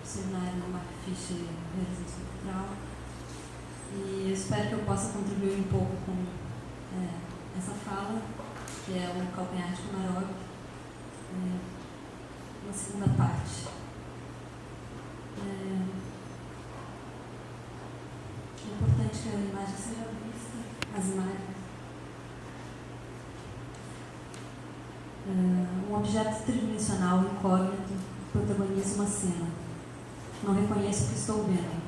seminário do Mark Fisher Realização Cultural, e eu espero que eu possa contribuir um pouco com essa fala, que é o calcanhar de Komarov, uma segunda parte. É importante que a imagem seja vista, as imagens. Um objeto tridimensional incógnito protagoniza uma cena. Não reconheço o que estou vendo.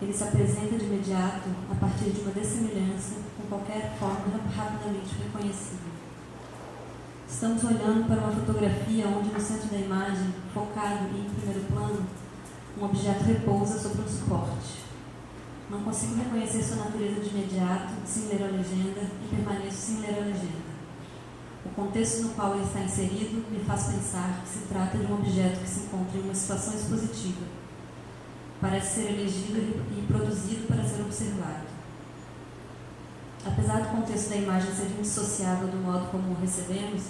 Ele se apresenta de imediato a partir de uma dessemelhança com qualquer forma rapidamente reconhecível. Estamos olhando para uma fotografia onde no centro da imagem, focado e em primeiro plano, um objeto repousa sobre um suporte. Não consigo reconhecer sua natureza de imediato, sem ler a legenda, e permaneço sem ler a legenda. O contexto no qual ele está inserido me faz pensar que se trata de um objeto que se encontra em uma situação expositiva. Parece ser elegido e produzido para ser observado. Apesar do contexto da imagem ser indissociável do modo como o recebemos,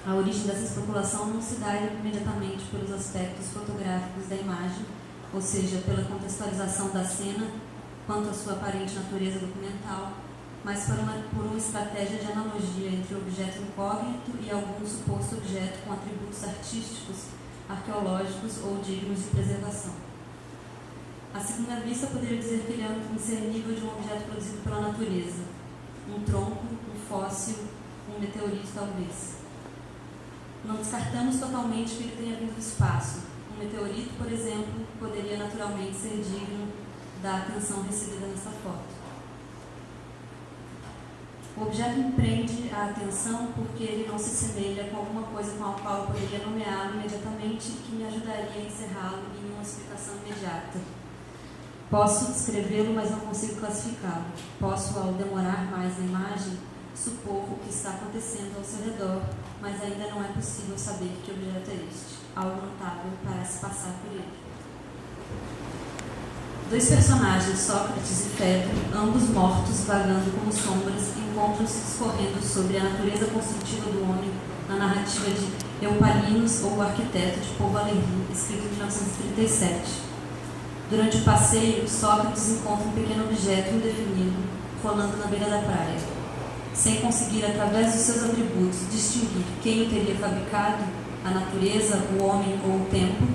a origem dessa especulação não se dá imediatamente pelos aspectos fotográficos da imagem, ou seja, pela contextualização da cena quanto à sua aparente natureza documental, mas por uma estratégia de analogia entre o objeto incógnito e algum suposto objeto com atributos artísticos, arqueológicos ou dignos de preservação. À segunda vista, poderia dizer que ele é incernível de um objeto produzido pela natureza, um tronco, um fóssil, um meteorito talvez. Não descartamos totalmente que ele tenha vindo do espaço. Um meteorito, por exemplo, poderia naturalmente ser digno da atenção recebida nessa foto. O objeto empreende a atenção porque ele não se semelha com alguma coisa com a qual eu poderia nomeá-lo imediatamente e que me ajudaria a encerrá-lo em uma explicação imediata. Posso descrevê-lo, mas não consigo classificá-lo. Posso, ao demorar mais na imagem, supor o que está acontecendo ao seu redor, mas ainda não é possível saber que objeto é este. Algo notável parece passar por ele. Dois personagens, Sócrates e Fedro, ambos mortos, vagando como sombras, encontram-se discorrendo sobre a natureza constitutiva do homem na narrativa de Eupalinos, ou o Arquiteto, de Paul Valéry, escrito em 1937. Durante o passeio, Sócrates encontra um pequeno objeto indefinido, rolando na beira da praia. Sem conseguir, através dos seus atributos, distinguir quem o teria fabricado, a natureza, o homem ou o tempo,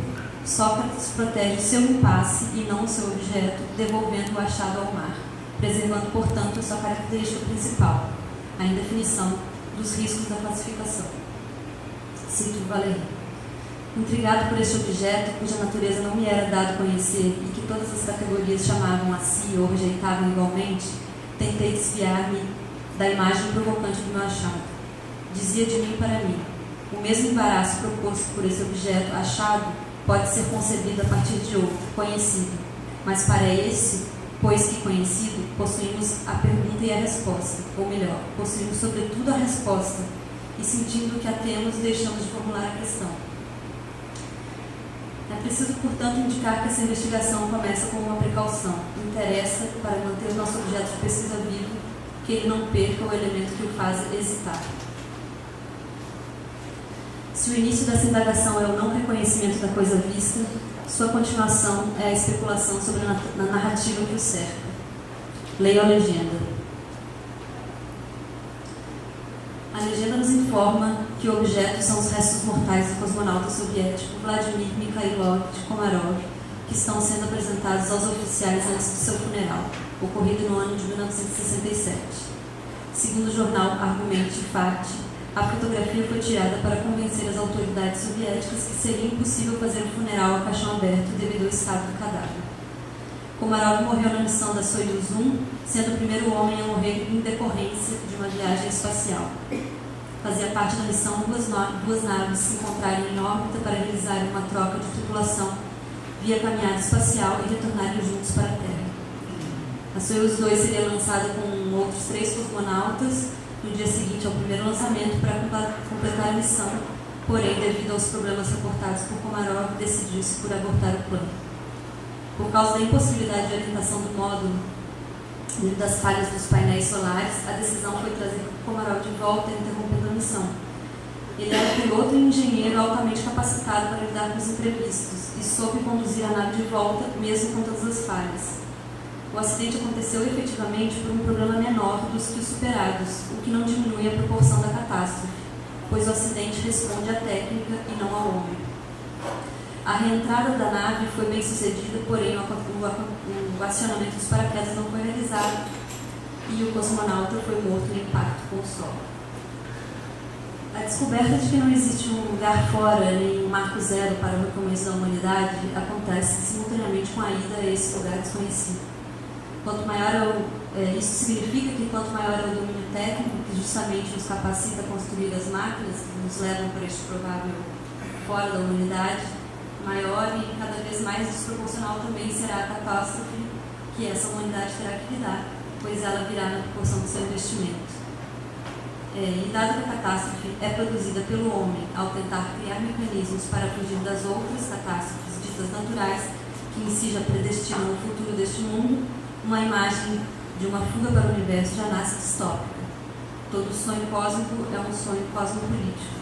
Sócrates protege o seu impasse e não o seu objeto, devolvendo o achado ao mar, preservando, portanto, a sua característica principal, a indefinição dos riscos da classificação. Cito Valéry. Intrigado por este objeto, cuja natureza não me era dado conhecer e que todas as categorias chamavam a si ou rejeitavam igualmente, tentei desviar-me da imagem provocante do meu achado. Dizia de mim para mim: o mesmo embaraço proposto por esse objeto achado pode ser concebido a partir de outro, conhecido. Mas para esse, pois que conhecido, possuímos a pergunta e a resposta, ou melhor, possuímos sobretudo a resposta, e sentindo que a temos, deixamos de formular a questão. É preciso, portanto, indicar que essa investigação começa com uma precaução. Interessa, para manter o nosso objeto de pesquisa vivo, que ele não perca o elemento que o faz hesitar. Se o início dessa indagação é o não reconhecimento da coisa vista, sua continuação é a especulação sobre a narrativa que o cerca. Leia a legenda. A legenda nos informa que o objeto são os restos mortais do cosmonauta soviético Vladimir Mikhailovich Komarov, que estão sendo apresentados aos oficiais antes do seu funeral, ocorrido no ano de 1967. Segundo o jornal Argumente Fakti, a fotografia foi tirada para convencer as autoridades soviéticas que seria impossível fazer o funeral a caixão aberto devido ao estado do cadáver. Komarov morreu na missão da Soyuz 1, sendo o primeiro homem a morrer em decorrência de uma viagem espacial. Fazia parte da missão duas naves se encontrarem em órbita para realizar uma troca de tripulação via caminhada espacial e retornarem juntos para a Terra. A Soyuz 2 seria lançada com outros 3 cosmonautas no dia seguinte ao primeiro lançamento para completar a missão, porém, devido aos problemas reportados por Komarov, decidiu-se por abortar o plano. Por causa da impossibilidade de orientação do módulo devido das falhas dos painéis solares, a decisão foi trazer Komarov de volta, interrompendo a missão. Ele era piloto e engenheiro altamente capacitado para lidar com os imprevistos e soube conduzir a nave de volta, mesmo com todas as falhas. O acidente aconteceu efetivamente por um problema menor dos que os superados, o que não diminui a proporção da catástrofe, pois o acidente responde à técnica e não ao homem. A reentrada da nave foi bem sucedida, porém o acionamento dos paraquedas não foi realizado e o cosmonauta foi morto no impacto com o solo. A descoberta de que não existe um lugar fora, nem um marco zero para o recomeço da humanidade, acontece simultaneamente com a ida a esse lugar desconhecido. Quanto maior isso significa que quanto maior é o domínio técnico, que justamente nos capacita a construir as máquinas que nos levam para este provável fora da humanidade, maior e cada vez mais desproporcional também será a catástrofe que essa humanidade terá que lidar, pois ela virá na proporção do seu investimento. E dado que a catástrofe é produzida pelo homem ao tentar criar mecanismos para fugir das outras catástrofes ditas naturais, que em si já predestinam o futuro deste mundo, uma imagem de uma fuga para o universo já nasce distópica. Todo sonho cósmico é um sonho cosmopolítico.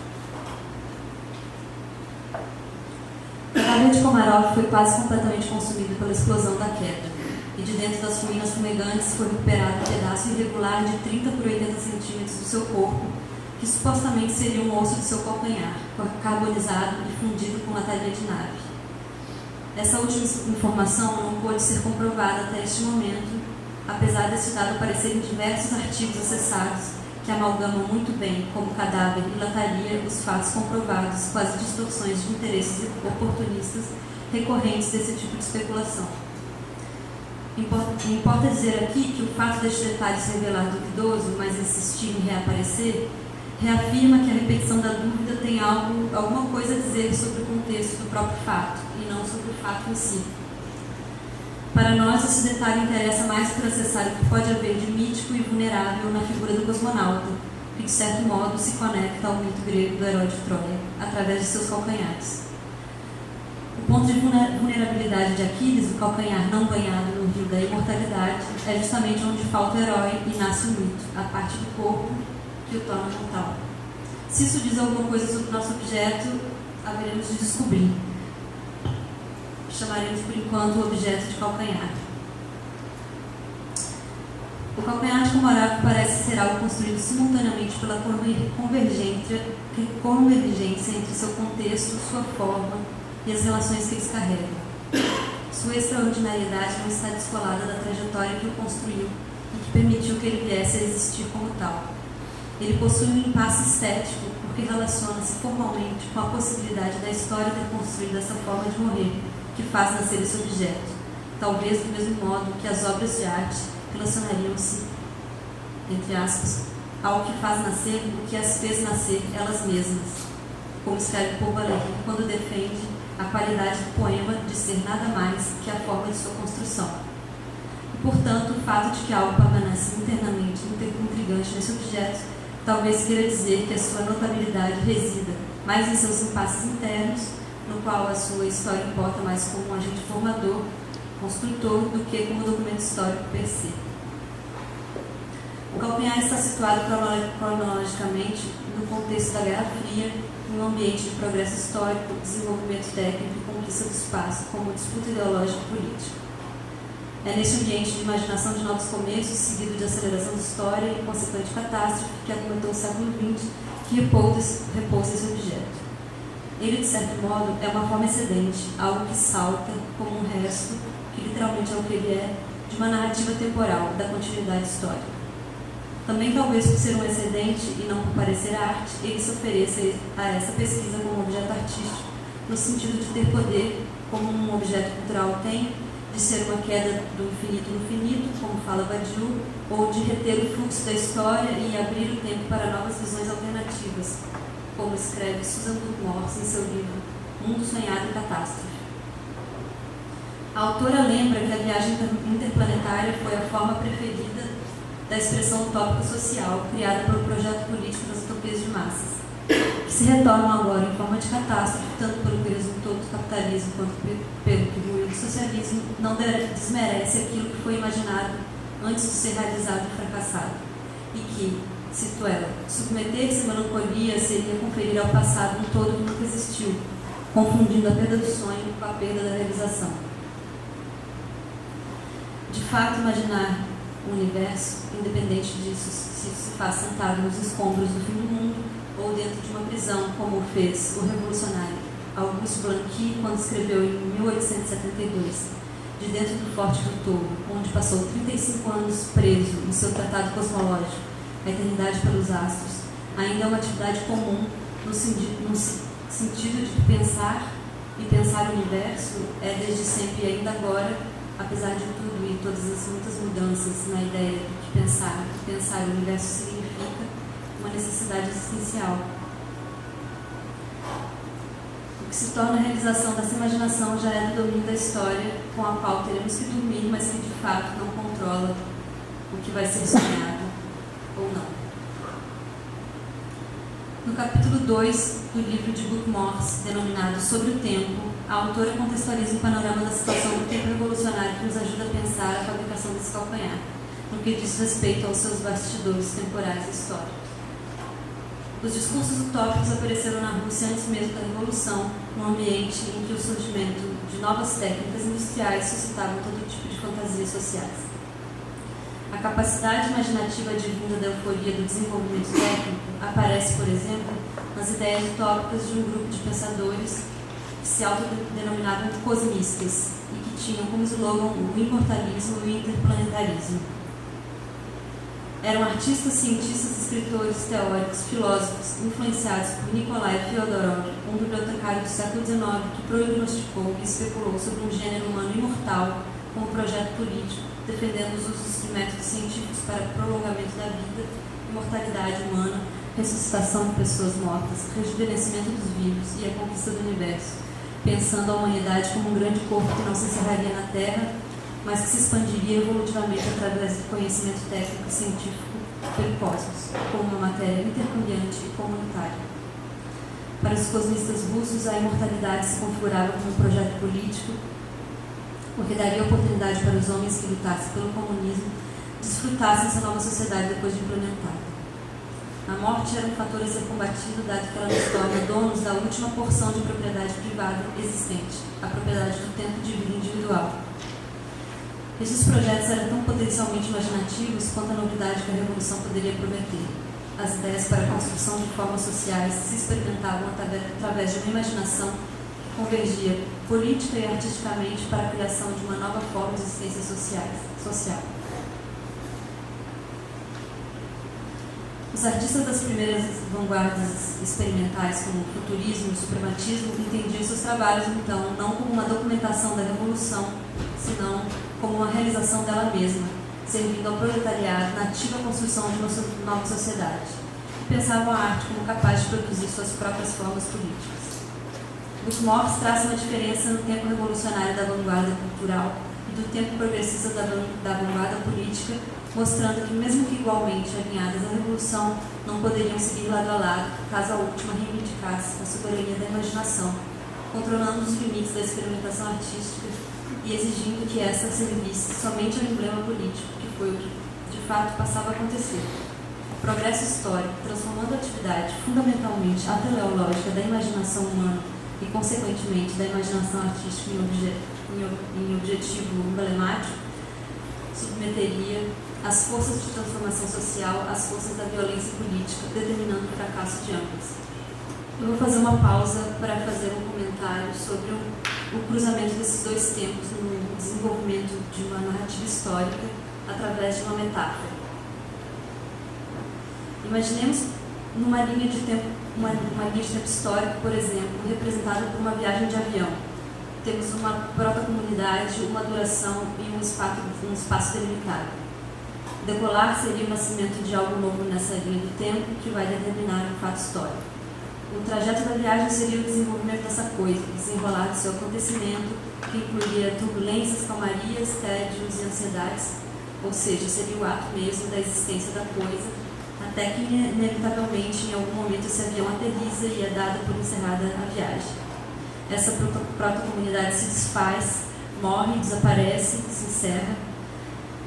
O cadáver de Komarov foi quase completamente consumido pela explosão da queda, e de dentro das ruínas fumegantes foi recuperado um pedaço irregular de 30 por 80 centímetros do seu corpo, que supostamente seria um osso de seu calcanhar, carbonizado e fundido com lataria de nave. Essa última informação não pôde ser comprovada até este momento, apesar desse dado aparecer em diversos artigos acessados que amalgamam muito bem, como cadáver e lataria, os fatos comprovados com as distorções de interesses oportunistas recorrentes desse tipo de especulação. Importa dizer aqui que o fato deste detalhe se revelar duvidoso, mas insistir em reaparecer, reafirma que a repetição da dúvida tem alguma coisa a dizer sobre o contexto do próprio fato, e não sobre o fato em si. Para nós, esse detalhe interessa mais por acessar o que pode haver de mítico e vulnerável na figura do cosmonauta, que de certo modo se conecta ao mito grego do herói de Troia, através de seus calcanhares. O ponto de vulnerabilidade de Aquiles, o calcanhar não banhado no rio da imortalidade, é justamente onde falta o herói e nasce o mito, a parte do corpo que o torna mortal. Se isso diz alguma coisa sobre o nosso objeto, haveremos de descobrir. Chamaremos por enquanto o objeto de calcanhar. O calcanhar de Komarov parece ser algo construído simultaneamente pela convergência entre seu contexto, sua forma e as relações que eles carregam. Sua extraordinariedade não está descolada da trajetória que o construiu e que permitiu que ele viesse a existir como tal. Ele possui um impasse estético porque relaciona-se formalmente com a possibilidade da história ter construído essa forma de morrer, que faz nascer esse objeto, talvez do mesmo modo que as obras de arte relacionariam-se, entre aspas, ao que faz nascer o que as fez nascer elas mesmas, como escreve Paul Valéry quando defende a qualidade do poema de ser nada mais que a forma de sua construção. E, portanto, o fato de que algo permanece internamente intrigante nesse objeto talvez queira dizer que a sua notabilidade resida mais em seus impasses internos, no qual a sua história importa mais como um agente formador, construtor, do que como documento histórico per se. O calcanhar está situado cronologicamente no contexto da Guerra Fria, em um ambiente de progresso histórico, desenvolvimento técnico e conquista do espaço, como disputa ideológica e política. É neste ambiente de imaginação de novos começos, seguido de aceleração da história e consequente catástrofe que acometeu o século XX, que repousa esse objeto. Ele, de certo modo, é uma forma excedente, algo que salta como um resto, que literalmente é o que ele é, de uma narrativa temporal da continuidade histórica. Também, talvez por ser um excedente e não por parecer arte, ele se ofereça a essa pesquisa como um objeto artístico, no sentido de ter poder, como um objeto cultural tem, de ser uma queda do infinito no finito, como fala Badiou, ou de reter o fluxo da história e abrir o tempo para novas visões alternativas, como escreve Susan Morse em seu livro Mundo Sonhado e Catástrofe. A autora lembra que a viagem interplanetária foi a forma preferida da expressão utópica social criada pelo projeto político das utopias de massas, que se retornam agora em forma de catástrofe, tanto pelo que resultou do capitalismo quanto pelo que ruiu do socialismo, não desmerece aquilo que foi imaginado antes de ser realizado e fracassado, e que, cito ela, submeter-se à melancolia seria conferir ao passado um todo que nunca existiu, confundindo a perda do sonho com a perda da realização. De fato, imaginar o universo, independente disso, se faz sentado nos escombros do fim do mundo ou dentro de uma prisão, como fez o revolucionário Auguste Blanqui quando escreveu em 1872, de dentro do Forte do Touro, onde passou 35 anos preso no seu tratado cosmológico, A Eternidade pelos Astros, ainda é uma atividade comum no sentido de pensar, e pensar o universo é desde sempre e ainda agora, apesar de tudo e todas as muitas mudanças na ideia de pensar o universo significa uma necessidade existencial. O que se torna a realização dessa imaginação já é do domínio da história, com a qual teremos que dormir, mas que de fato não controla o que vai ser sonhado ou não. No capítulo 2 do livro de Bookmorse, denominado Sobre o Tempo, a autora contextualiza o panorama da situação do tempo revolucionário que nos ajuda a pensar a fabricação desse calcanhar, no que diz respeito aos seus bastidores temporais e históricos. Os discursos utópicos apareceram na Rússia antes mesmo da Revolução, num ambiente em que o surgimento de novas técnicas industriais suscitavam todo tipo de fantasias sociais. A capacidade imaginativa advinda da euforia do desenvolvimento técnico aparece, por exemplo, nas ideias utópicas de um grupo de pensadores que se autodenominavam cosmistas e que tinham como slogan o imortalismo e o interplanetarismo. Eram artistas, cientistas, escritores, teóricos, filósofos, influenciados por Nikolai Fyodorov, um bibliotecário do século XIX que prognosticou e especulou sobre um gênero humano imortal como projeto político, defendendo os usos de métodos científicos para prolongamento da vida, imortalidade humana, ressuscitação de pessoas mortas, rejuvenescimento dos vivos e a conquista do universo, pensando a humanidade como um grande corpo que não se encerraria na Terra, mas que se expandiria evolutivamente através do conhecimento técnico e científico pelo cosmos, como uma matéria intercambiante e comunitária. Para os cosmistas russos, a imortalidade se configurava como um projeto político, porque daria oportunidade para os homens que lutassem pelo comunismo desfrutassem essa nova sociedade depois de implementada. A morte era um fator a ser combatido, dado que ela nos torna donos da última porção de propriedade privada existente, a propriedade do tempo de vida individual. Estes projetos eram tão potencialmente imaginativos quanto a novidade que a Revolução poderia prometer. As ideias para a construção de formas sociais se experimentavam através de uma imaginação que convergia política e artisticamente para a criação de uma nova forma de existência social. Os artistas das primeiras vanguardas experimentais, como o futurismo e o suprematismo, entendiam seus trabalhos, então, não como uma documentação da Revolução, senão como uma realização dela mesma, servindo ao proletariado na ativa construção de uma nova sociedade, e pensavam a arte como capaz de produzir suas próprias formas políticas. Bookmorse traça uma diferença no tempo revolucionário da vanguarda cultural e do tempo progressista da vanguarda política, mostrando que, mesmo que igualmente alinhadas à revolução, não poderiam seguir lado a lado, caso a última reivindicasse a soberania da imaginação, controlando os limites da experimentação artística e exigindo que esta servisse somente ao emblema político, que foi o que de fato passava a acontecer. O progresso histórico, transformando a atividade fundamentalmente teleológica da imaginação humana e, consequentemente, da imaginação artística em objetivo emblemático, submeteria as forças de transformação social às forças da violência política, determinando o fracasso de ambas. Eu vou fazer uma pausa para fazer um comentário sobre o cruzamento desses dois tempos no desenvolvimento de uma narrativa histórica através de uma metáfora. Imaginemos uma linha de tempo histórico, por exemplo, representada por uma viagem de avião. Temos uma protocomunidade, uma duração e um espaço delimitado. Decolar seria o nascimento de algo novo nessa linha do tempo que vai determinar um fato histórico. O trajeto da viagem seria o desenvolvimento dessa coisa, desenrolar do seu acontecimento, que incluiria turbulências, calmarias, tédios e ansiedades, ou seja, seria o ato mesmo da existência da coisa, até que inevitavelmente em algum momento esse avião aterriza e é dada por encerrada a viagem. Essa protocomunidade se desfaz, morre, desaparece, se encerra,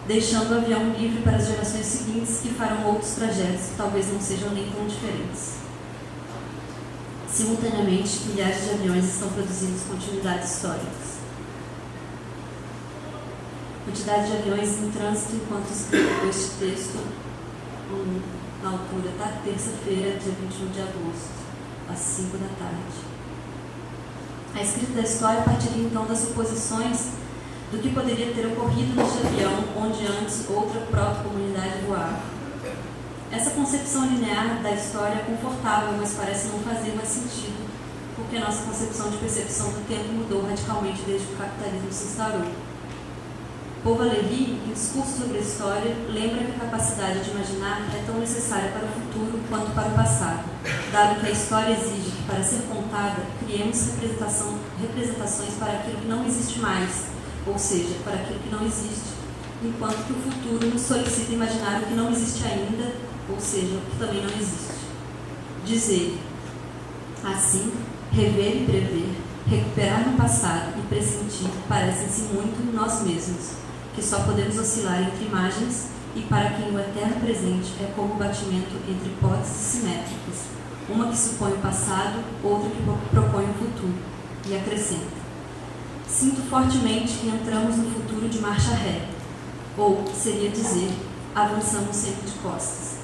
deixando o avião livre para as gerações seguintes que farão outros trajetos que talvez não sejam nem tão diferentes. Simultaneamente, milhares de aviões estão produzindo continuidades históricas. Quantidade de aviões em trânsito enquanto escrevo este texto na altura da terça-feira, dia 21 de agosto, às 5 da tarde. A escrita da história partiria então das suposições do que poderia ter ocorrido neste avião, onde antes outra proto-comunidade voava. Essa concepção linear da história é confortável, mas parece não fazer mais sentido, porque nossa concepção de percepção do tempo mudou radicalmente desde que o capitalismo se instaurou. Paul Valéry, em discurso sobre a história, lembra que a capacidade de imaginar é tão necessária para o futuro quanto para o passado, dado que a história exige que, para ser contada, criemos representações para aquilo que não existe mais, ou seja, para aquilo que não existe, enquanto que o futuro nos solicita imaginar o que não existe ainda, ou seja, o que também não existe. Dizer, assim, rever e prever, recuperar no passado e pressentir parecem-se muito nós mesmos, que só podemos oscilar entre imagens e para quem o eterno presente é como o batimento entre hipóteses simétricas, uma que supõe o passado, outra que propõe o futuro, e acrescenta: sinto fortemente que entramos no futuro de marcha ré, ou, seria dizer, avançamos sempre de costas.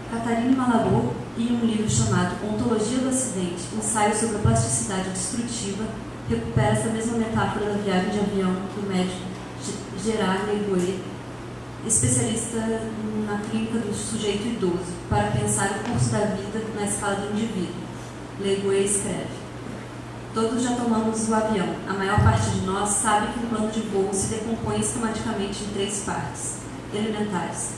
Catherine Malabou, em um livro chamado Ontologia do Acidente, ensaio sobre a plasticidade destrutiva, recupera essa mesma metáfora da viagem de avião do médico Gerard Leguet, especialista na clínica do sujeito idoso, para pensar o curso da vida na escala do indivíduo. Leguet escreve: todos já tomamos o avião. A maior parte de nós sabe que o plano de voo se decompõe esquematicamente em 3 partes elementares: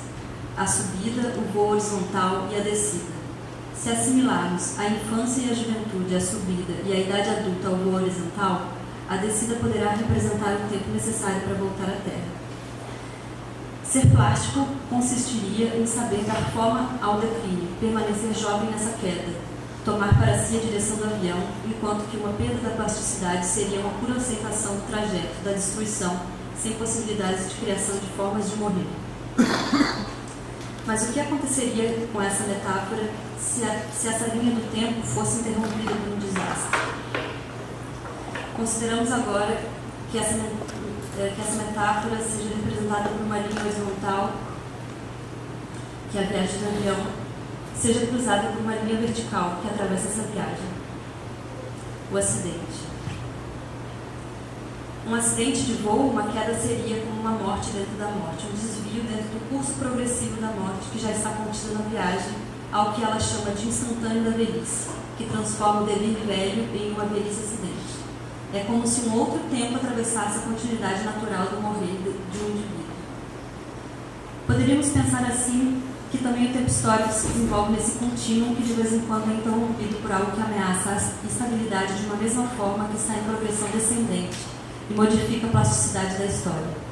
a subida, o voo horizontal e a descida. Se assimilarmos a infância e a juventude à subida e a idade adulta ao voo horizontal, a descida poderá representar o tempo necessário para voltar à Terra. Ser plástico consistiria em saber dar forma ao declínio, permanecer jovem nessa queda, tomar para si a direção do avião, enquanto que uma perda da plasticidade seria uma pura aceitação do trajeto, da destruição, sem possibilidades de criação de formas de morrer. Mas o que aconteceria com essa metáfora se essa linha do tempo fosse interrompida por um desastre? Consideramos agora que essa metáfora seja representada por uma linha horizontal, que a viagem do avião seja cruzada por uma linha vertical que atravessa essa viagem. O acidente. Um acidente de voo, uma queda, seria como uma morte dentro da morte, um desvio dentro do curso progressivo da morte que já está contida na viagem ao que ela chama de instantâneo da velhice, que transforma o dever velho em uma velhice acidente. É como se um outro tempo atravessasse a continuidade natural do morrer de um indivíduo. Poderíamos pensar assim que também o tempo histórico se desenvolve nesse contínuo que de vez em quando é interrompido por algo que ameaça a estabilidade de uma mesma forma que está em progressão descendente e modifica a plasticidade da história.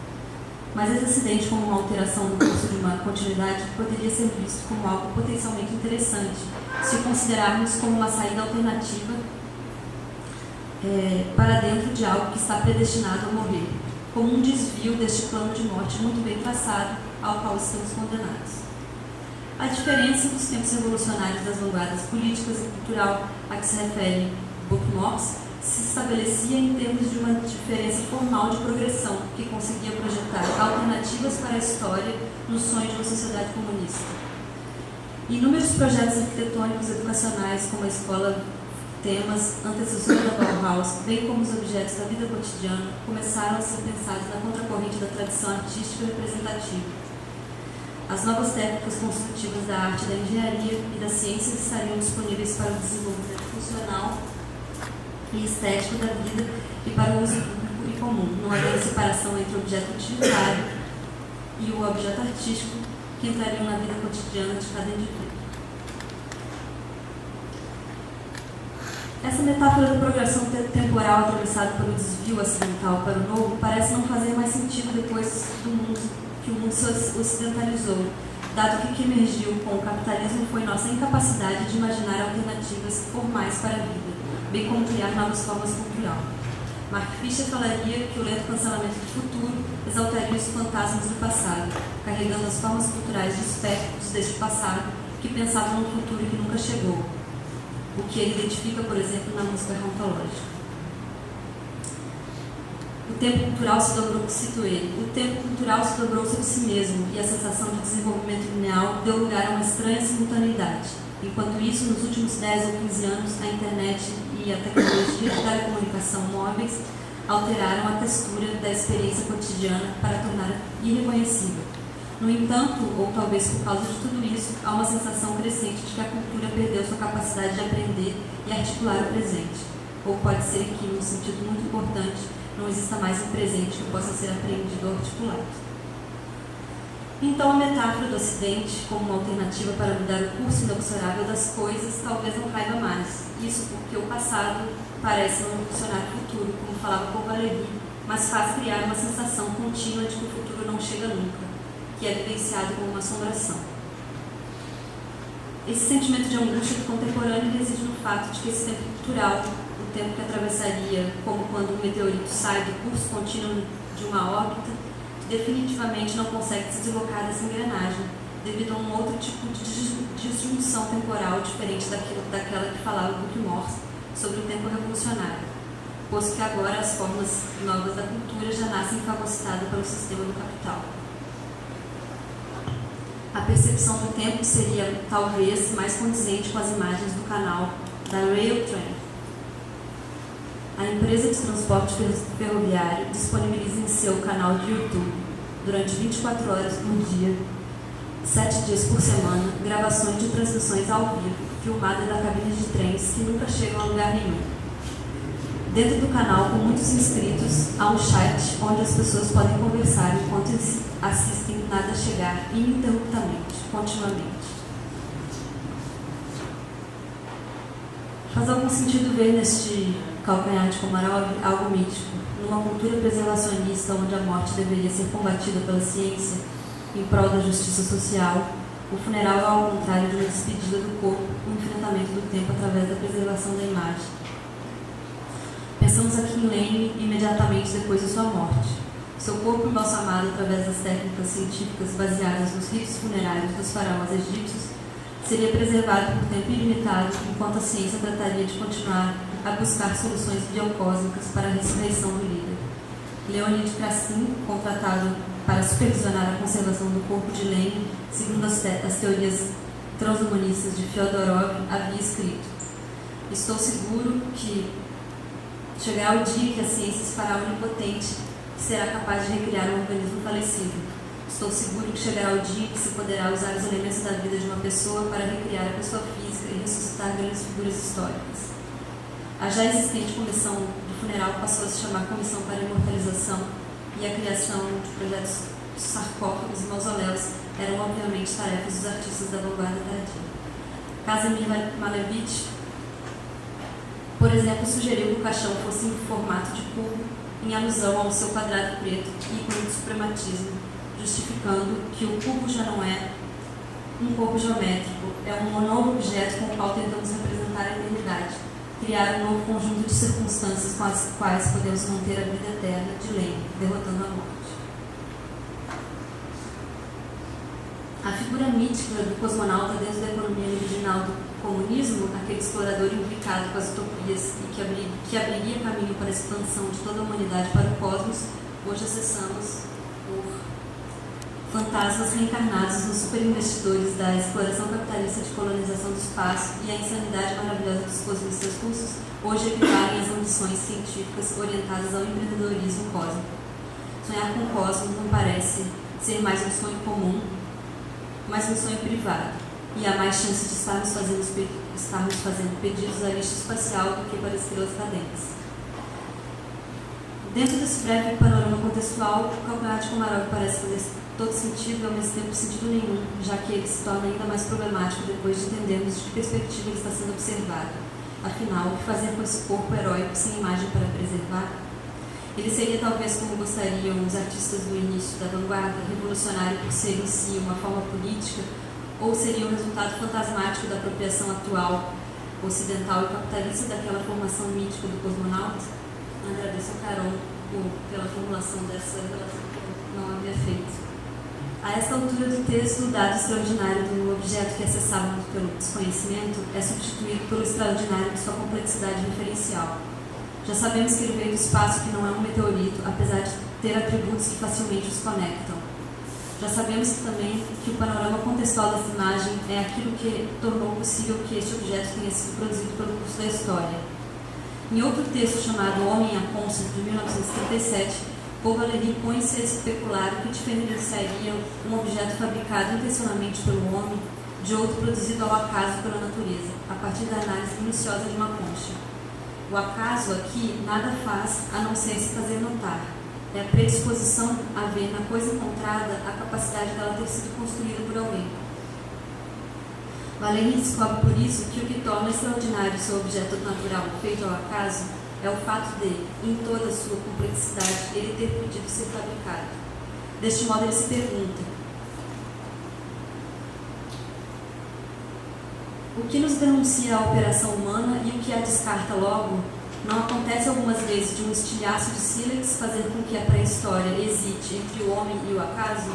Mas esse acidente, como uma alteração do curso de uma continuidade, poderia ser visto como algo potencialmente interessante, se o considerarmos como uma saída alternativa para dentro de algo que está predestinado a morrer, como um desvio deste plano de morte muito bem traçado, ao qual estamos condenados. A diferença dos tempos revolucionários das vanguardas políticas e cultural a que se refere Buckmores se estabelecia em termos de uma diferença formal de progressão que conseguia projetar alternativas para a história no sonho de uma sociedade comunista. Inúmeros projetos arquitetônicos educacionais, como a escola Temas, antecessora da Bauhaus, bem como os objetos da vida cotidiana, começaram a ser pensados na contracorrente da tradição artística representativa. As novas técnicas construtivas da arte, da engenharia e das ciências estariam disponíveis para o desenvolvimento funcional e estético da vida e para o uso público e comum, não havendo separação entre o objeto utilitário e o objeto artístico que entrariam na vida cotidiana de cada indivíduo. Essa metáfora da progressão temporal atravessada pelo desvio acidental para o novo parece não fazer mais sentido depois do mundo que o mundo se ocidentalizou, dado que o que emergiu com o capitalismo foi nossa incapacidade de imaginar alternativas formais para a vida, bem como criar novas formas Mark Fisher falaria que o lento cancelamento do futuro exaltaria os fantasmas do passado, carregando as formas culturais de espectros deste passado que pensavam no futuro que nunca chegou, o que ele identifica, por exemplo, na música ontológica. O tempo cultural se dobrou, cito ele, o tempo cultural se dobrou sobre si mesmo e a sensação de desenvolvimento linear deu lugar a uma estranha simultaneidade. Enquanto isso, nos últimos 10 ou 15 anos, a internet e a tecnologia de telecomunicação móveis alteraram a textura da experiência cotidiana para torná-la irreconhecível. No entanto, ou talvez por causa de tudo isso, há uma sensação crescente de que a cultura perdeu sua capacidade de aprender e articular o presente. Ou pode ser que, num sentido muito importante, não exista mais um presente que possa ser aprendido ou articulado. Então, a metáfora do Ocidente, como uma alternativa para mudar o curso inexorável das coisas, talvez não caiba mais. Isso porque o passado parece não impulsionar o futuro, como falava Paul Valéry, mas faz criar uma sensação contínua de que o futuro não chega nunca, que é vivenciado como uma assombração. Esse sentimento de angústia do contemporâneo reside no fato de que esse tempo cultural, o tempo que atravessaria como quando um meteorito sai do curso contínuo de uma órbita, definitivamente não consegue se deslocar dessa engrenagem, devido a um outro tipo de disjunção temporal diferente daquela que falava Buck Morse sobre o tempo revolucionário, posto que agora as formas novas da cultura já nascem fagocitadas pelo sistema do capital. A percepção do tempo seria, talvez, mais condizente com as imagens do canal da Railtrain. A empresa de transporte ferroviário disponibiliza em seu canal de YouTube, durante 24 horas por dia, 7 dias por semana, gravações de transmissões ao vivo, filmadas da cabine de trens que nunca chegam a lugar nenhum. Dentro do canal, com muitos inscritos, há um chat onde as pessoas podem conversar enquanto assistem nada chegar ininterruptamente, continuamente. Faz algum sentido ver neste calcanhar de Komarov algo mítico, numa cultura preservacionista onde a morte deveria ser combatida pela ciência em prol da justiça social. O funeral é ao contrário de uma despedida do corpo, o enfrentamento do tempo através da preservação da imagem. Pensamos aqui em Lane imediatamente depois de sua morte. Seu corpo embalsamado através das técnicas científicas baseadas nos ritos funerários dos faraós egípcios seria preservado por tempo ilimitado, enquanto a ciência trataria de continuar a buscar soluções biocósmicas para a ressurreição do líder. Leonid Krassin, contratado para supervisionar a conservação do corpo de Lenin, segundo as teorias transhumanistas de Fyodorov, havia escrito: "Estou seguro que chegará o dia que a ciência se fará onipotente, que será capaz de recriar um organismo falecido. Estou seguro que chegará o dia que se poderá usar os elementos da vida de uma pessoa para recriar a pessoa física e ressuscitar grandes figuras históricas." A já existente comissão do funeral passou a se chamar Comissão para a Imortalização, e a criação de projetos de sarcófagos e mausoléus eram obviamente tarefas dos artistas da vanguarda tardia. Kazimir Malevich, por exemplo, sugeriu que o caixão fosse em formato de cubo, em alusão ao seu quadrado preto, ícone do suprematismo, justificando que o cubo já não é um corpo geométrico, é um novo objeto com o qual tentamos representar a eternidade, criar um novo conjunto de circunstâncias com as quais podemos manter a vida eterna de Lenin, derrotando a morte. A figura mítica do cosmonauta dentro da economia original do comunismo, aquele explorador implicado com as utopias e que abriria caminho para a expansão de toda a humanidade para o cosmos, hoje acessamos por fantasmas reencarnados nos superinvestidores da exploração capitalista de colonização do espaço e a insanidade maravilhosa dos cosmistas russos, hoje equivalem às ambições científicas orientadas ao empreendedorismo cósmico. Sonhar com o cosmos não parece ser mais um sonho comum, mas um sonho privado, e há mais chance de estarmos fazendo pedidos à lista espacial do que para estrelas cadentes. Dentro desse breve panorama contextual, o calcanhar de Komarov parece fazer todo sentido e ao mesmo tempo sentido nenhum, já que ele se torna ainda mais problemático depois de entendermos de que perspectiva ele está sendo observado. Afinal, o que fazer com esse corpo heróico sem imagem para preservar? Ele seria talvez, como gostariam os artistas do início da vanguarda, revolucionário por ser em si uma forma política, ou seria um resultado fantasmático da apropriação atual, ocidental e capitalista daquela formação mítica do cosmonauta? Agradeço a Carol pela formulação dessa relação que eu não havia feito. A esta altura do texto, o dado extraordinário do objeto que acessávamos pelo desconhecimento é substituído pelo extraordinário de sua complexidade referencial. Já sabemos que ele veio do espaço, que não é um meteorito, apesar de ter atributos que facilmente os conectam. Já sabemos também que o panorama contextual dessa imagem é aquilo que tornou possível que este objeto tenha sido produzido pelo curso da história. Em outro texto chamado Homem a Cônsul, de 1937, Paul Valéry põe-se a especular o que diferenciaria um objeto fabricado intencionalmente pelo homem de outro produzido ao acaso pela natureza, a partir da análise minuciosa de uma concha. O acaso aqui nada faz a não ser se fazer notar. É a predisposição a ver na coisa encontrada a capacidade dela ter sido construída por alguém. Valéry descobre por isso que o que torna extraordinário seu objeto natural feito ao acaso é o fato de, em toda a sua complexidade, ele ter podido ser fabricado. Deste modo, ele se pergunta: o que nos denuncia a operação humana e o que a descarta logo, não acontece algumas vezes de um estilhaço de sílex fazer com que a pré-história hesite entre o homem e o acaso?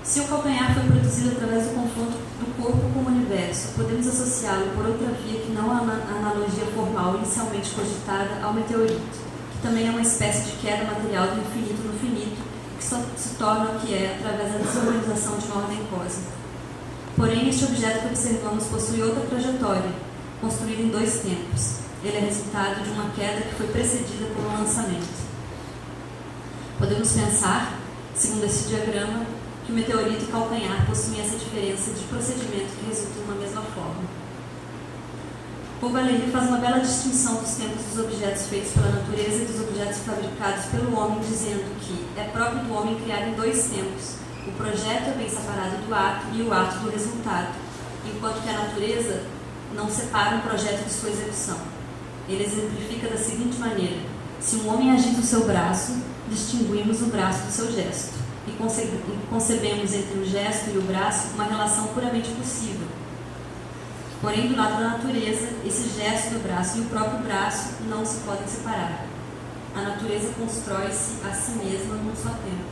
Se o calcanhar foi produzido através do confronto do corpo com o universo, podemos associá-lo por outra via que não a analogia formal inicialmente cogitada ao meteorito, que também é uma espécie de queda material do infinito no finito, que só se torna o que é através da desorganização de uma ordem cósmica. Porém, este objeto que observamos possui outra trajetória, construída em dois tempos. Ele é resultado de uma queda que foi precedida por um lançamento. Podemos pensar, segundo esse diagrama, que o meteorito e calcanhar possuem essa diferença de procedimento que resulta em uma mesma forma. Paul Valéry faz uma bela distinção dos tempos dos objetos feitos pela natureza e dos objetos fabricados pelo homem, dizendo que é próprio do homem criar em dois tempos. O projeto é bem separado do ato e o ato do resultado, enquanto que a natureza não separa um projeto de sua execução. Ele exemplifica da seguinte maneira: se um homem agita o seu braço, distinguimos o braço do seu gesto. E concebemos entre o gesto e o braço uma relação puramente possível. Porém, do lado da natureza, esse gesto do braço e o próprio braço não se podem separar. A natureza constrói-se a si mesma num só tempo.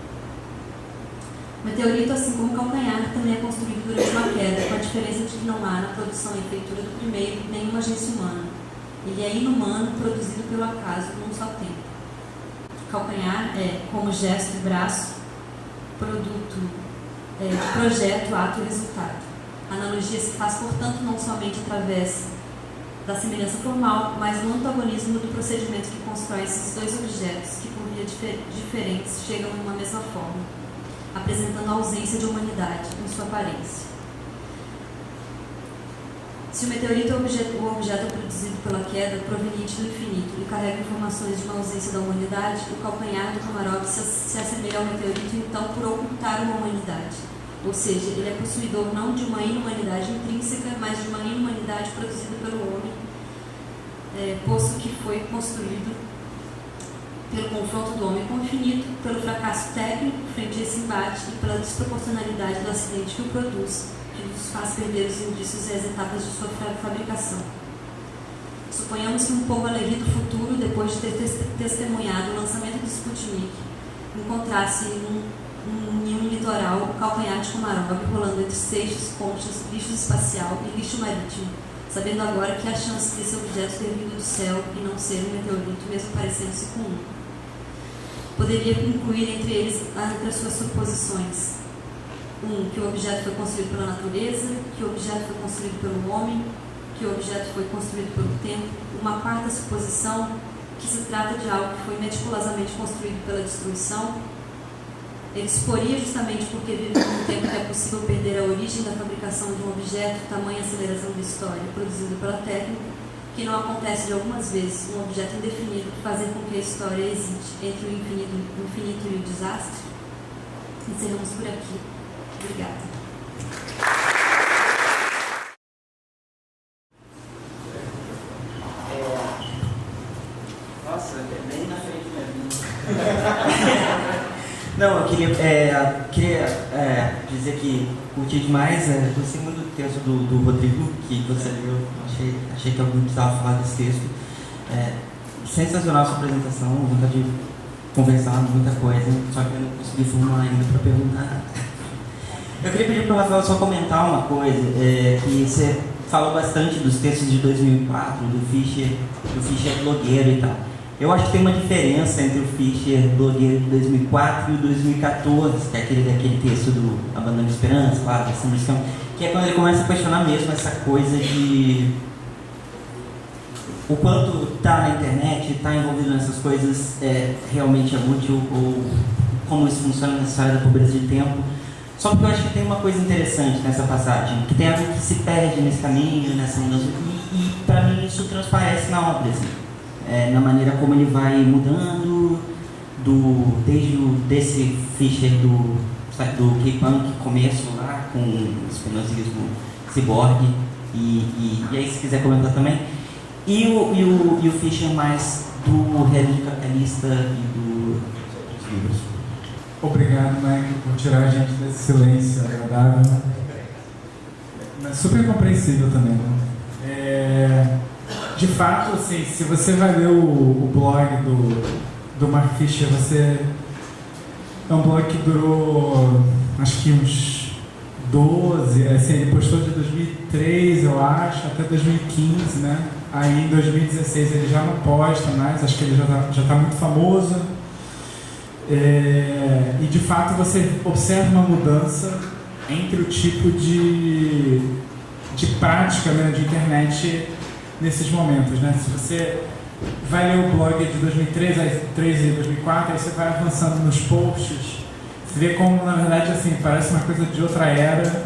O meteorito, assim como o calcanhar, também é construído durante uma queda, com a diferença de que não há na produção e feitura do primeiro nenhuma agência humana. Ele é inumano, produzido pelo acaso num só tempo. O calcanhar é, como gesto e braço, produto de projeto, ato e resultado. A analogia se faz, portanto, não somente através da semelhança formal, mas no antagonismo do procedimento que constrói esses dois objetos, que por via diferentes chegam numa mesma forma, apresentando a ausência de humanidade em sua aparência. Se o meteorito é o objeto produzido pela queda proveniente do infinito e carrega informações de uma ausência da humanidade, o calcanhar do Komarov se assemelha ao meteorito, então, por ocultar uma humanidade. Ou seja, ele é possuidor não de uma inumanidade intrínseca, mas de uma inumanidade produzida pelo homem, posto que foi construído pelo confronto do homem com o infinito, pelo fracasso técnico frente a esse embate e pela desproporcionalidade do acidente que o produz, que nos faz perder os indícios e as etapas de sua fabricação. Suponhamos que um Paul Valéry do futuro, depois de ter testemunhado o lançamento do Sputnik, encontrasse em um litoral o calcanhar de Komarov rolando entre seixos, conchas, lixo espacial e lixo marítimo, sabendo agora que há chance desse objeto ter vindo do céu e não ser um meteorito, mesmo parecendo-se com um. Poderia incluir entre as suas suposições: que o objeto foi construído pela natureza, que o objeto foi construído pelo homem, que o objeto foi construído pelo tempo. Uma quarta suposição, que se trata de algo que foi meticulosamente construído pela destruição. Ele suporia, justamente porque vive num tempo que é possível perder a origem da fabricação de um objeto, tamanha aceleração da história produzida pela técnica, que não acontece de algumas vezes um objeto indefinido fazer com que a história hesite entre o infinito e o desastre. Encerramos por aqui. Obrigada. Nossa, é bem na frente mesmo. Não, eu queria dizer que curti demais, gostei muito do texto do Rodrigo, que você leu, achei que alguém precisava falar desse texto. sensacional a sua apresentação, vontade de conversar muita coisa, só que eu não consegui formar ainda para perguntar. Eu queria pedir para o Rafael só comentar uma coisa, que você falou bastante dos textos de 2004, do Fischer blogueiro e tal. Eu acho que tem uma diferença entre o Fischer blogueiro de 2004 e o 2014, que é daquele texto do Abandono de Esperança, claro, que é quando ele começa a questionar mesmo essa coisa de o quanto estar na internet, estar envolvido nessas coisas realmente é útil, ou como isso funciona na história da pobreza de tempo. Só porque eu acho que tem uma coisa interessante nessa passagem, que tem algo que se perde nesse caminho, nessa mudança, e para mim isso transparece na obra, assim, na maneira como ele vai mudando, desse Fischer do K-Punk começo lá, com o spinozismo ciborgue, e aí se quiser comentar também. E o Fischer mais do realismo capitalista e dos livros. Obrigado, Mike, por tirar a gente desse silêncio agradável. Mas super compreensível também, né? De fato, assim, se você vai ler o blog do Mark Fisher, é um blog que durou, acho que uns 12, assim, ele postou de 2003, eu acho, até 2015, né? Aí em 2016 ele já não posta mais, acho que ele já tá muito famoso. E de fato você observa uma mudança entre o tipo de prática, né, de internet nesses momentos, né? Se você vai ler o blog de 2003 e 2004, aí você vai avançando nos posts, você vê como, na verdade, assim, parece uma coisa de outra era,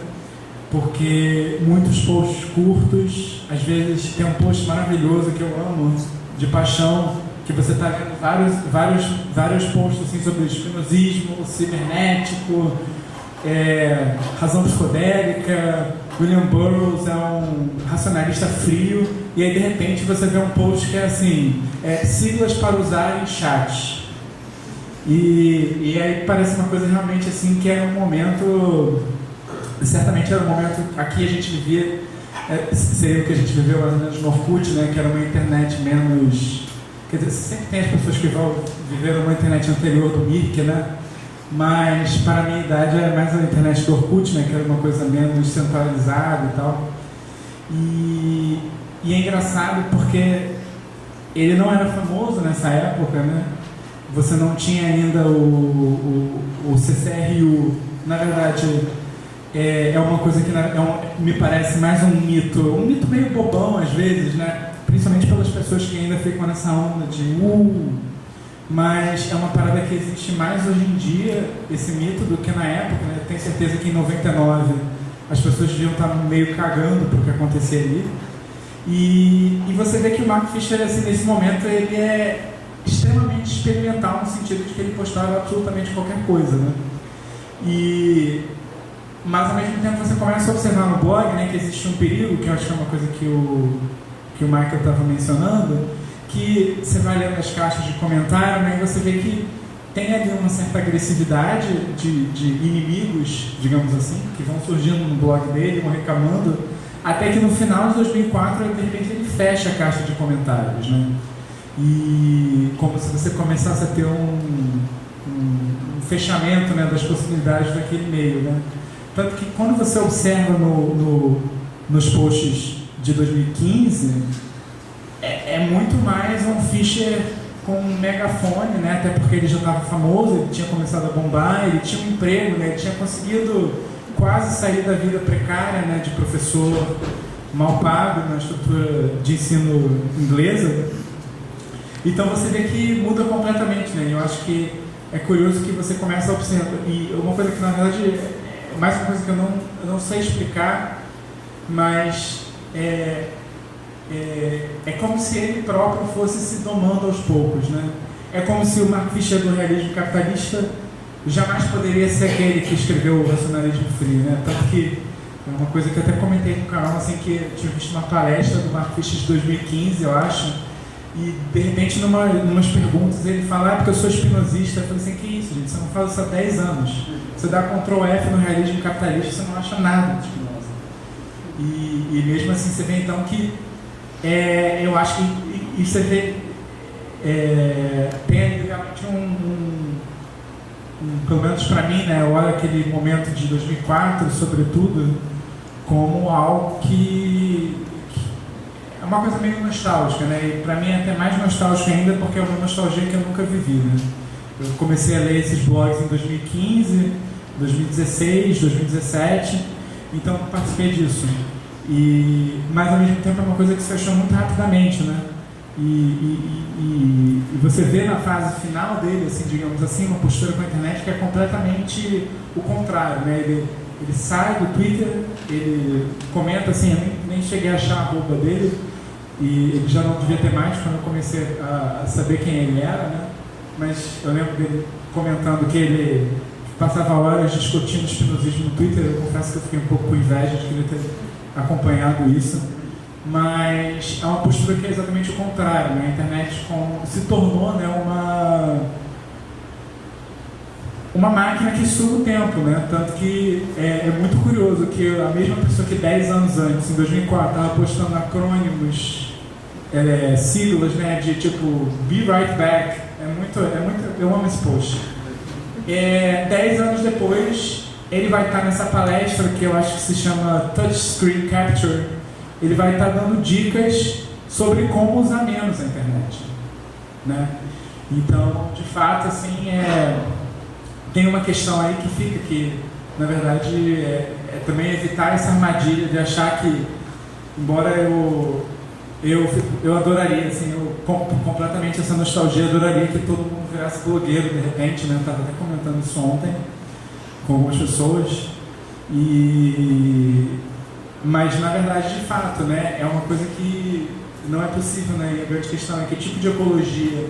porque muitos posts curtos, às vezes tem um post maravilhoso que eu amo, de paixão, que você está vendo vários posts assim, sobre spinozismo, cibernético, razão psicodélica, William Burroughs é um racionalista frio, e aí de repente você vê um post que é assim, siglas para usar em chat. E aí parece uma coisa realmente assim que era um momento, certamente era um momento, aqui a gente vivia, seria o que a gente viveu mais ou menos no Orkut, né, que era uma internet menos... Quer dizer, sempre tem as pessoas que viveram uma internet anterior do Mirk, né? Mas para a minha idade é mais a internet do Orkut, né? Que era uma coisa menos centralizada e tal. E é engraçado porque ele não era famoso nessa época, né? Você não tinha ainda o CCRU. Na verdade, é uma coisa que me parece mais um mito meio bobão às vezes, né? Principalmente pelas pessoas que ainda ficam nessa onda de mas é uma parada que existe mais hoje em dia, esse mito, do que na época, né? Tenho certeza que em 99 as pessoas deviam estar meio cagando pro que acontecia ali. E você vê que o Mark Fisher, assim, nesse momento, ele é extremamente experimental no sentido de que ele postava absolutamente qualquer coisa, né? Mas ao mesmo tempo você começa a observar no blog, né, que existe um perigo, que eu acho que é uma coisa que o Michael estava mencionando, que você vai lendo as caixas de comentário, né, e você vê que tem ali uma certa agressividade de inimigos, digamos assim, que vão surgindo no blog dele, vão reclamando, até que no final de 2004, de repente, ele fecha a caixa de comentários, né? E como se você começasse a ter um fechamento, né, das possibilidades daquele meio, né? Tanto que quando você observa nos posts de 2015, é muito mais um Fischer com um megafone, né? Até porque ele já estava famoso, ele tinha começado a bombar, ele tinha um emprego, né? Ele tinha conseguido quase sair da vida precária, né, de professor mal pago na estrutura de ensino inglesa. Então você vê que muda completamente, né? Eu acho que é curioso que você começa a observar, e uma coisa que na verdade é mais uma coisa que eu não sei explicar, mas é como se ele próprio fosse se domando aos poucos, né? É como se o Mark Fisher do realismo capitalista jamais poderia ser aquele que escreveu o racionalismo frio, né? Tanto que é uma coisa que eu até comentei no canal, assim, que eu tinha visto uma palestra do Mark Fisher de 2015, eu acho, e de repente numas perguntas ele fala, porque eu sou espinosista. Eu falei assim, que isso, gente, você não faz isso há 10 anos. Você dá Ctrl F no realismo capitalista, você não acha nada de Spinoza. E mesmo assim você vê então que eu acho que e você vê tem realmente pelo menos para mim, né, eu olho aquele momento de 2004, sobretudo, como algo que é uma coisa meio nostálgica, né? E para mim é até mais nostálgica ainda porque é uma nostalgia que eu nunca vivi, né? Eu comecei a ler esses blogs em 2015, 2016, 2017, então eu participei disso. Mas ao mesmo tempo é uma coisa que se fechou muito rapidamente, né? E você vê na fase final dele, assim, digamos assim, uma postura com a internet que é completamente o contrário, né? Ele sai do Twitter, ele comenta assim, eu nem cheguei a achar a arroba dele, e ele já não devia ter mais quando eu comecei a saber quem ele era, né? Mas eu lembro dele comentando que ele passava horas discutindo espinosismo no Twitter. Eu confesso que eu fiquei um pouco com inveja de querer ter acompanhado isso, mas é uma postura que é exatamente o contrário, né? A internet se tornou, né, uma máquina que suga o tempo, né? Tanto que é muito curioso que a mesma pessoa que 10 anos antes, em 2004, estava postando acrônimos, siglas, né, de tipo Be Right Back, eu amo esse post. 10 anos depois, ele vai estar nessa palestra que eu acho que se chama Touchscreen Capture. Ele vai estar dando dicas sobre como usar menos a internet, né? Então, de fato, assim, tem uma questão aí que fica que, na verdade, também evitar essa armadilha de achar que, embora eu adoraria, assim, eu completamente essa nostalgia, adoraria que todo mundo virasse blogueiro de repente, né? Eu estava até comentando isso ontem com algumas pessoas, mas na verdade, de fato, né, é uma coisa que não é possível, né? E a grande questão é que tipo de ecologia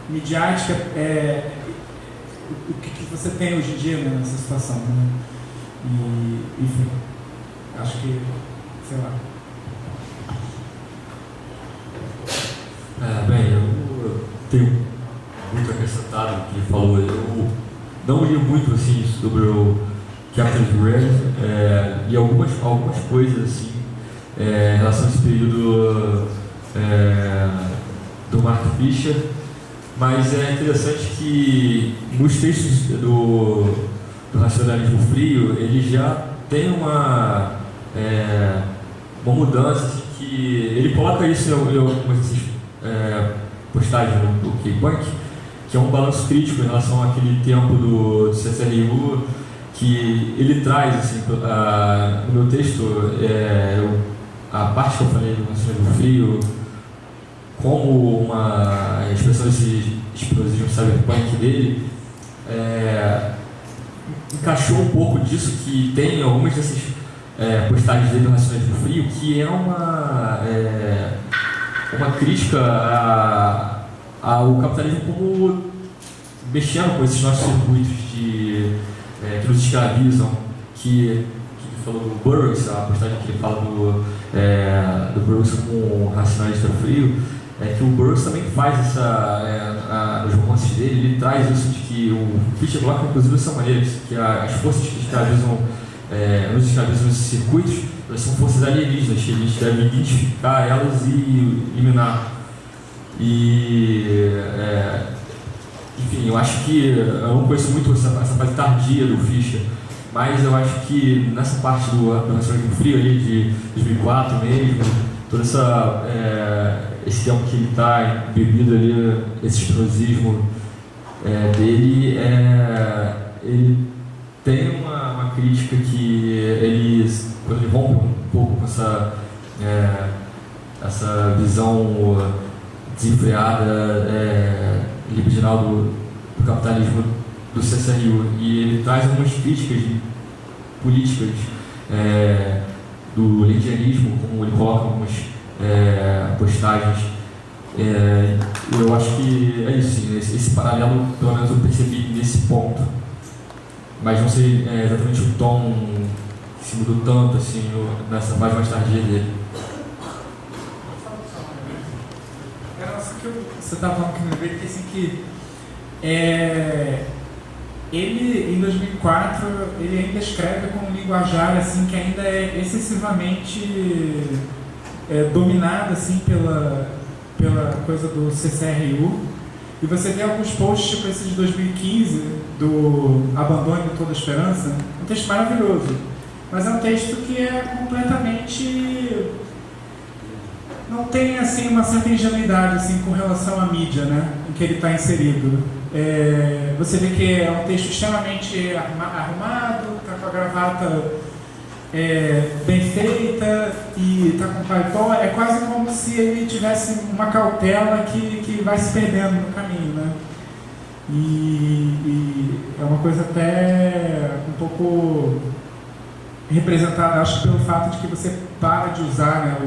midiática o que você tem hoje em dia, né, nessa situação, né? Enfim, acho que, sei lá. Bem, eu tenho muito acrescentado o que ele falou. Eu não li muito assim sobre o Captain Red e algumas coisas assim em relação a esse período do Mark Fisher, mas é interessante que nos textos do racionalismo frio ele já tem uma mudança assim, que ele coloca isso em algumas postagens do K-Punk, que é um balanço crítico em relação àquele tempo do CCRU, que ele traz, assim, no meu texto, a parte que eu falei do racionalismo frio, como uma expressão desse explosivo cyberpunk dele, encaixou um pouco disso, que tem algumas dessas postagens dele do racionalismo frio, que é uma crítica ao capitalismo como mexendo com esses nossos circuitos que nos escravizam, que ele falou do Burroughs, a postagem que ele fala do Burroughs como racionalista frio, que o Burroughs também faz nos romances dele, ele traz isso de que o Fischer coloca inclusive dessa maneira, que as forças que nos escravizam nesses circuitos, elas são forças alienígenas, que a gente deve identificar elas e eliminar. Enfim, eu acho que eu não conheço muito essa fase tardia do Fischer, mas eu acho que nessa parte do racionalismo frio ali de 2004 mesmo, todo esse tempo que ele está bebido ali, esse explosismo dele, ele tem uma crítica que ele, quando ele rompe um pouco com essa visão desenfreada, libidinal do capitalismo do CCRU, e ele traz algumas críticas políticas do lendianismo, como ele coloca algumas postagens. Eu acho que é isso, sim, esse paralelo, pelo menos eu percebi nesse ponto, mas não sei exatamente o tom que se mudou tanto assim nessa fase mais tardia dele. Você estava falando que me lembrei que assim que ele em 2004 ele ainda escreve com um linguajar assim que ainda é excessivamente dominado assim pela coisa do CCRU, E você vê alguns posts, tipo esse de 2015, do Abandone Toda Esperança, um texto maravilhoso, mas é um texto que é completamente... não tem assim, uma certa ingenuidade assim, com relação à mídia, né, em que ele está inserido. Você vê que é um texto extremamente arrumado, está com a gravata bem feita e está com paletó. É quase como se ele tivesse uma cautela que vai se perdendo no caminho, né? E é uma coisa até um pouco representada, acho que pelo fato de que você para de usar, né,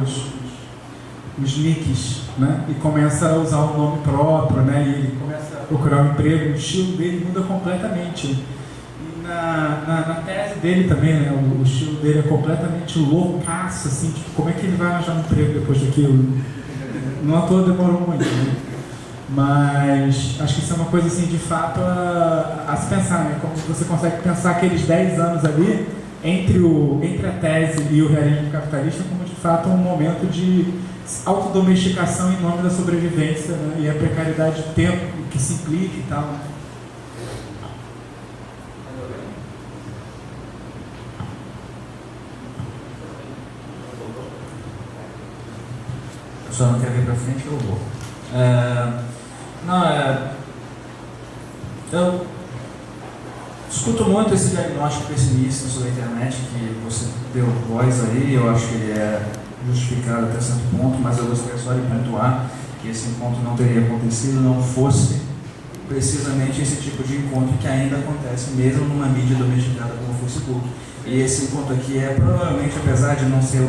os nicks, né, e começa a usar o nome próprio, né, e ele começa a procurar um emprego, o estilo dele muda completamente. E na tese dele também, né, o estilo dele é completamente loucaço, assim, tipo, como é que ele vai arranjar um emprego depois daquilo? Não à toa demorou muito, né? Mas acho que isso é uma coisa, assim, de fato a se pensar, né, como você consegue pensar aqueles 10 anos ali entre a tese e o realismo capitalista como, de fato, um momento de autodomesticação em nome da sobrevivência, né? E a precariedade de tempo que se implica e tal. Eu só não quero vir para frente, eu vou. Eu escuto muito esse diagnóstico pessimista sobre a internet que você deu voz aí. Eu acho que ele é justificado até certo ponto, mas eu gostaria só de pontuar que esse encontro não teria acontecido não fosse precisamente esse tipo de encontro que ainda acontece mesmo numa mídia domesticada como o Facebook. E esse encontro aqui é provavelmente, apesar de não ser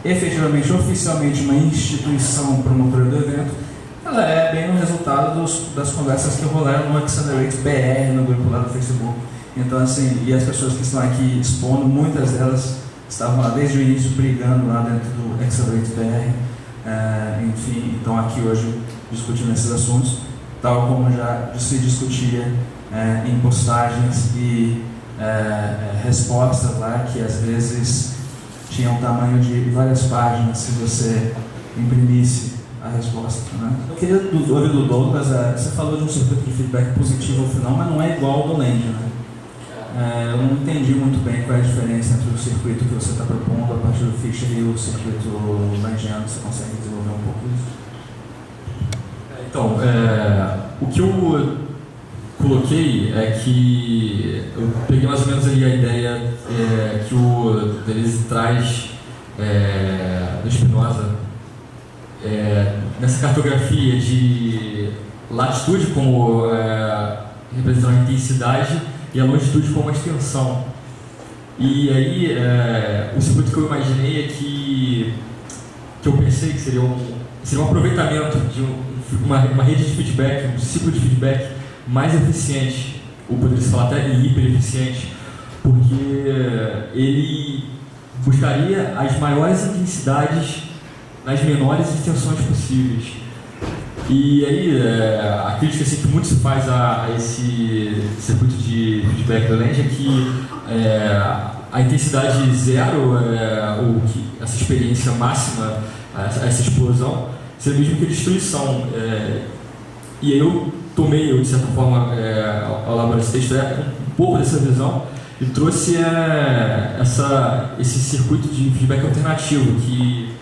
efetivamente, oficialmente uma instituição promotora do evento, ela é bem um resultado das conversas que rolaram no Accelerate BR, no grupo lá do Facebook. Então, assim, e as pessoas que estão aqui expondo, muitas delas estavam lá desde o início brigando lá dentro do Accelerate BR, enfim, estão aqui hoje discutindo esses assuntos, tal como já se discutia em postagens e respostas lá, que às vezes tinham o tamanho de várias páginas se você imprimisse a resposta, né? Eu queria ouvir do Douglas, você falou de um circuito de feedback positivo ao final, mas não é igual ao do Land, né? Eu não entendi muito bem qual é a diferença entre o circuito que você está propondo a partir do Fischer e o circuito landiano. Você consegue desenvolver um pouco isso? Então, o que eu coloquei é que eu peguei mais ou menos ali a ideia que o Deleuze traz do Spinoza nessa cartografia de latitude como representando a intensidade e a longitude como a extensão. E aí, o circuito que eu imaginei é que eu pensei que seria um aproveitamento de uma rede de feedback, um ciclo de feedback mais eficiente, ou poderia se falar até hiper eficiente, porque ele buscaria as maiores intensidades nas menores extensões possíveis. E aí, a crítica assim, que muito se faz a esse circuito de feedback do Land é que a intensidade zero, ou que essa experiência máxima, essa explosão, seria mesmo que a destruição. E aí eu tomei, de certa forma, ao elaborar esse texto, um pouco dessa visão e trouxe esse circuito de feedback alternativo que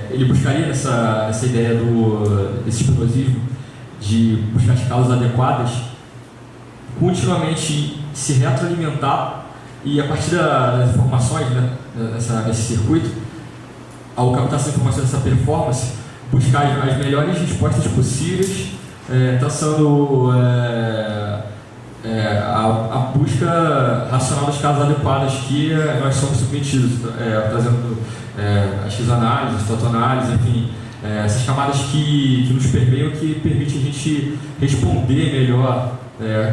ele buscaria nessa ideia desse espinosismo de buscar as causas adequadas, continuamente se retroalimentar e a partir das informações, né, desse circuito, ao captar essa informação dessa performance, buscar as melhores respostas possíveis, traçando a busca racional das causas adequadas que nós somos submetidos, trazendo a x-análise, a fotoanálise, enfim, essas camadas que nos permeiam, que permitem a gente responder melhor,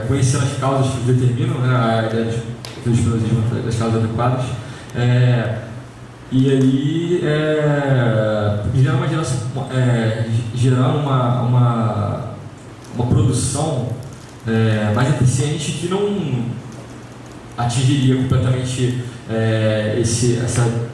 conhecendo as causas que determinam, né, a ideia do explosismo das causas adequadas, e aí gerando uma produção mais eficiente que não atingiria completamente essa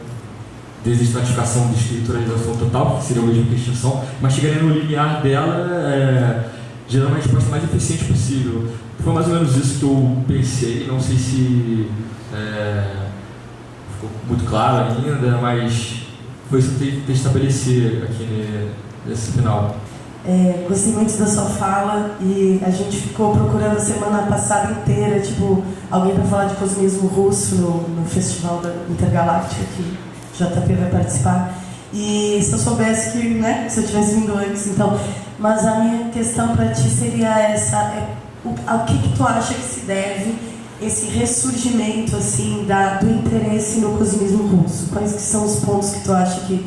desestratificação, descrituralização total, que seria o mesmo que a extinção, mas chegaria no limiar dela, gerando uma resposta mais eficiente possível. Foi mais ou menos isso que eu pensei, não sei se ficou muito claro ainda, mas foi isso que eu tentei estabelecer aqui nesse final. Gostei muito da sua fala e a gente ficou procurando a semana passada inteira, alguém para falar de cosmismo russo no Festival da Intergaláctica, que o JP vai participar. E se eu soubesse que, se eu tivesse vindo antes, então... Mas a minha questão para ti seria essa, ao que tu acha que se deve esse ressurgimento, assim, do interesse no cosmismo russo? Quais que são os pontos que tu acha que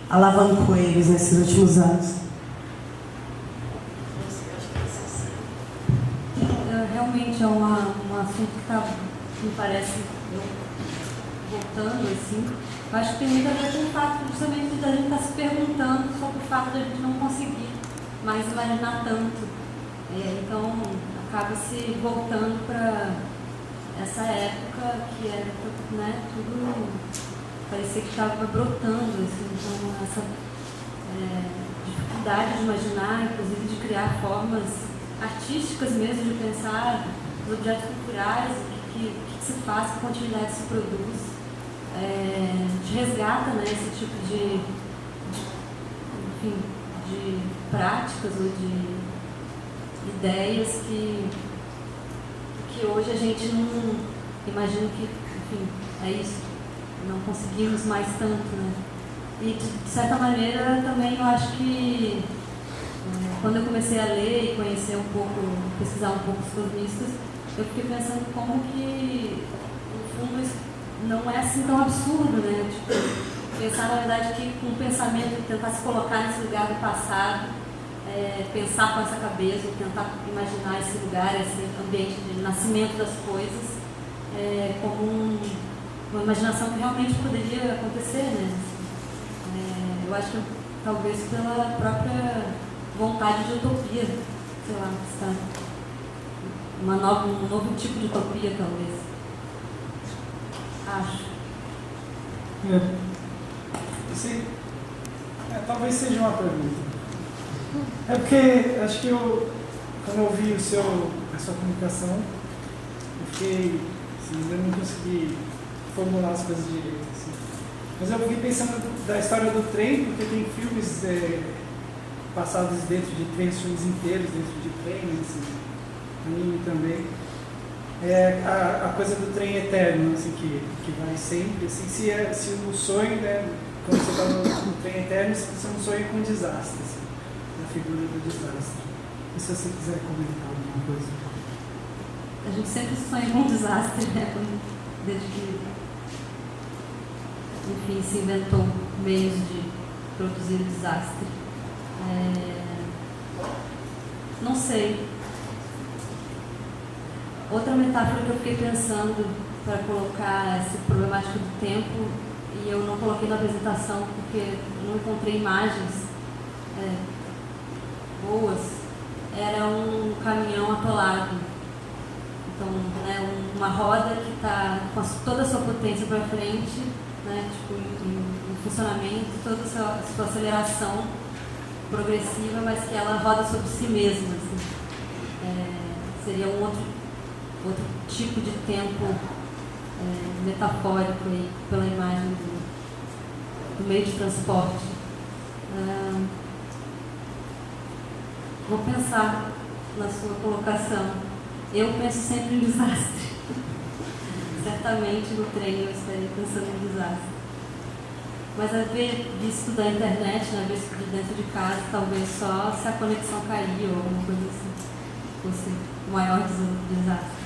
alavancou eles nesses últimos anos? Realmente é um assunto que me parece, voltando assim, eu acho que tem muito a ver com o fato justamente de a gente estar se perguntando sobre o fato de a gente não conseguir mais imaginar tanto. Então acaba se voltando para essa época que era, tudo parecia que estava brotando, assim, então essa dificuldade de imaginar, inclusive de criar formas artísticas mesmo, de pensar os objetos culturais, o que se faz, que continuidade se produz, de resgata, esse tipo de práticas ou de ideias que hoje a gente não imagina que, é isso, não conseguimos mais tanto, E de certa maneira também eu acho que quando eu comecei a ler e conhecer um pouco, pesquisar um pouco os cosmistas, eu fiquei pensando como que, no fundo, isso não é assim tão absurdo, pensar, na verdade, que com o pensamento, tentar se colocar nesse lugar do passado, pensar com essa cabeça, tentar imaginar esse lugar, esse ambiente de nascimento das coisas, como uma imaginação que realmente poderia acontecer, eu acho que talvez pela própria vontade de utopia, sei lá, um novo tipo de utopia, talvez. Acho. Talvez seja uma pergunta. Porque acho que quando eu vi a sua comunicação, eu fiquei, eu não consegui formular as coisas direito. Assim. Mas eu fiquei pensando da história do trem, porque tem filmes passados dentro de trens, filmes inteiros dentro de trem, assim, anime também. A coisa do trem eterno, assim, que vai sempre, assim, se o sonho, quando você está no trem eterno, você não sonha com desastre, assim, a figura do desastre. E se você quiser comentar alguma coisa? A gente sempre sonha com desastre, desde que, enfim, se inventou meios de produzir o desastre. Não sei. Outra metáfora que eu fiquei pensando para colocar essa problemática do tempo, e eu não coloquei na apresentação porque não encontrei imagens boas, era um caminhão atolado. Então, uma roda que está com toda a sua potência para frente, em funcionamento, toda a sua aceleração progressiva, mas que ela roda sobre si mesma. Assim. Seria um outro tipo de tempo metafórico aí, pela imagem do meio de transporte. Vou pensar na sua colocação. Eu penso sempre em desastre. Certamente no trem eu estaria pensando em desastre. Mas a ver visto da internet, visto de dentro de casa, talvez só se a conexão cair ou alguma coisa assim, fosse o maior desastre.